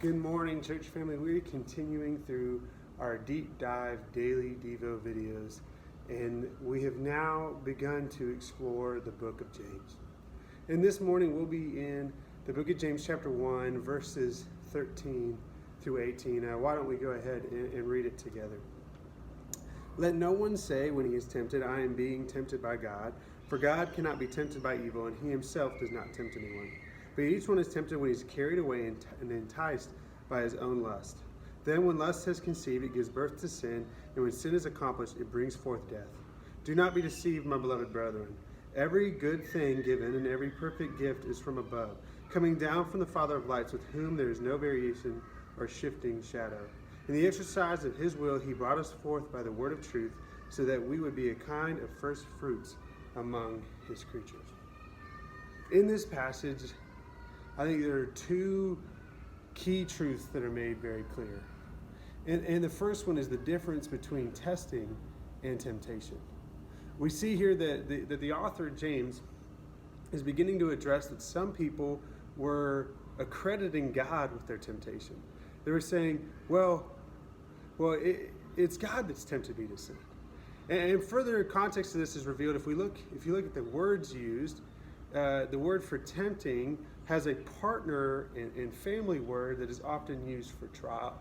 Good morning, church family. We're continuing through our deep dive daily Devo videos, and we have now begun to explore the book of James. And this morning we'll be in the book of James chapter 1, verses 13 through 18. Why don't we go ahead and read it together? Let no one say when he is tempted, I am being tempted by God, for God cannot be tempted by evil, and he himself does not tempt anyone. But each one is tempted when he is carried away and enticed by his own lust. Then when lust has conceived, it gives birth to sin, and when sin is accomplished, it brings forth death. Do not be deceived, my beloved brethren. Every good thing given and every perfect gift is from above, coming down from the Father of lights, with whom there is no variation or shifting shadow. In the exercise of his will, he brought us forth by the word of truth, so that we would be a kind of first fruits among his creatures. In this passage, I think there are two key truths that are made very clear. And the first one is the difference between testing and temptation. We see here that the author, James, is beginning to address that some people were accrediting God with their temptation. They were saying, well, it's God that's tempted me to sin. And further context to this is revealed if you look at the words used. The word for tempting has a partner and family word that is often used for trial.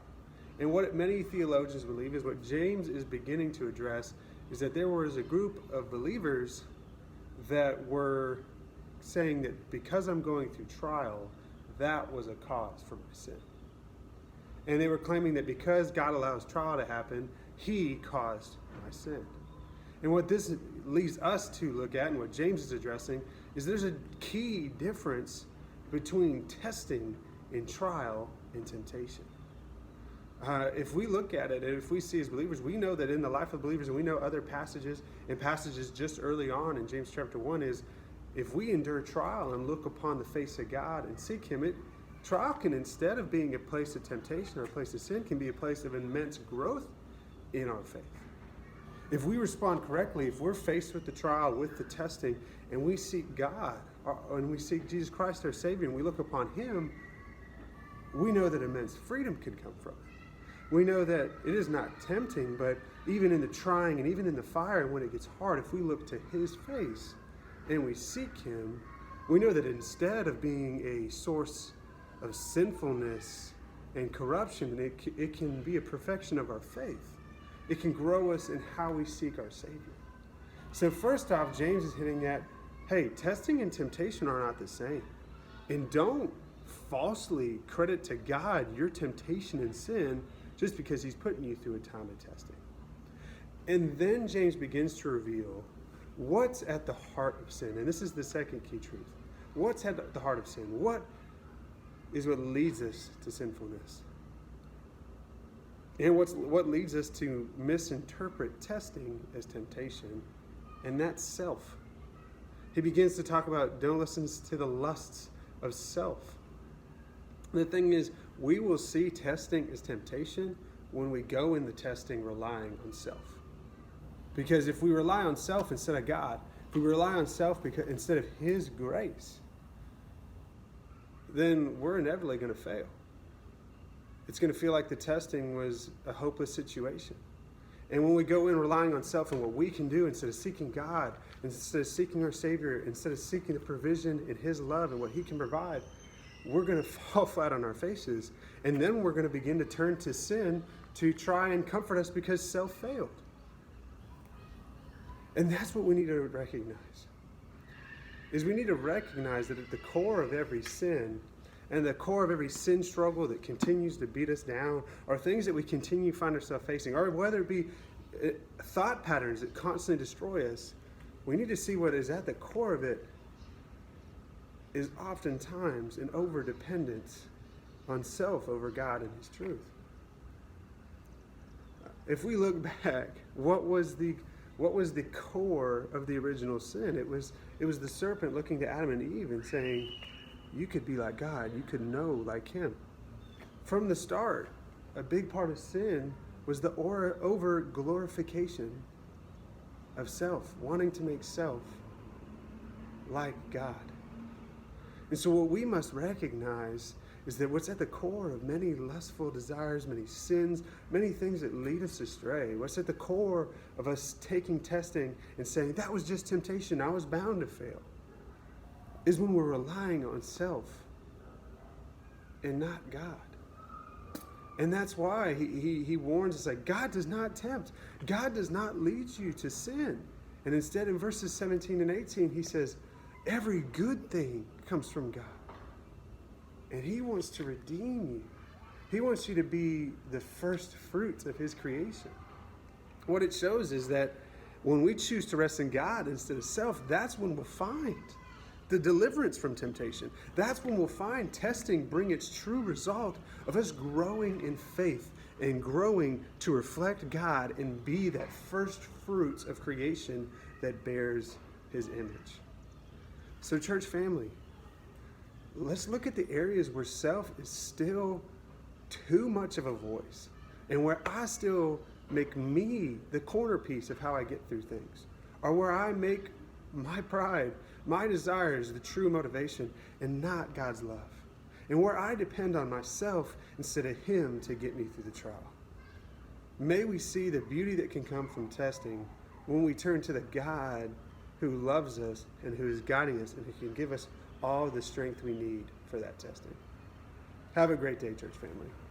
And what many theologians believe is what James is beginning to address is that there was a group of believers that were saying that because I'm going through trial, that was a cause for my sin. And they were claiming that because God allows trial to happen, he caused my sin. And what this leads us to look at, and what James is addressing, is there's a key difference between testing and trial and temptation. If we look at it, and if we see as believers, we know that in the life of believers, and we know other passages, and passages just early on in James chapter 1 is, if we endure trial and look upon the face of God and seek him, trial can, instead of being a place of temptation or a place of sin, can be a place of immense growth in our faith. If we respond correctly, if we're faced with the trial, with the testing, and we seek God, and we seek Jesus Christ our Savior, and we look upon him, we know that immense freedom can come from it. We know that it is not tempting, but even in the trying and even in the fire, and when it gets hard, if we look to his face and we seek him, we know that instead of being a source of sinfulness and corruption, it can be a perfection of our faith. It can grow us in how we seek our Savior. So first off, James is hitting at, hey, testing and temptation are not the same. And don't falsely credit to God your temptation and sin just because he's putting you through a time of testing. And then James begins to reveal what's at the heart of sin. And this is the second key truth. What's at the heart of sin? What is what leads us to sinfulness? And what leads us to misinterpret testing as temptation, and that's self. He begins to talk about don't listen to the lusts of self. The thing is, we will see testing as temptation when we go in the testing relying on self. Because if we rely on self instead of God, if we rely on self instead of his grace, then we're inevitably going to fail. It's going to feel like the testing was a hopeless situation. And when we go in relying on self and what we can do instead of seeking God, instead of seeking our Savior, instead of seeking the provision in his love and what he can provide, we're going to fall flat on our faces. And then we're going to begin to turn to sin to try and comfort us because self failed. And that's what we need to recognize. Is we need to recognize that at the core of every sin and the core of every sin struggle that continues to beat us down are things that we continue to find ourselves facing, or whether it be thought patterns that constantly destroy us, we need to see what is at the core of it is oftentimes an overdependence on self over God and his truth. If we look back, what was the core of the original sin? It was the serpent looking to Adam and Eve and saying, you could be like God, you could know like him. From the start, a big part of sin was the over glorification of self, wanting to make self like God. And so what we must recognize is that what's at the core of many lustful desires, many sins, many things that lead us astray, what's at the core of us taking testing and saying, that was just temptation, I was bound to fail, is when we're relying on self and not God. And that's why he warns us, like, God does not tempt. God does not lead you to sin. And instead, in verses 17 and 18, he says, every good thing comes from God. And he wants to redeem you. He wants you to be the first fruits of his creation. What it shows is that when we choose to rest in God instead of self, that's when we'll find the deliverance from temptation. That's when we'll find testing bring its true result of us growing in faith and growing to reflect God and be that first fruits of creation that bears his image. So, church family, let's look at the areas where self is still too much of a voice and where I still make me the corner piece of how I get through things, or where I make my pride, my desires, the true motivation, and not God's love. And where I depend on myself instead of him to get me through the trial. May we see the beauty that can come from testing when we turn to the God who loves us and who is guiding us and who can give us all the strength we need for that testing. Have a great day, church family.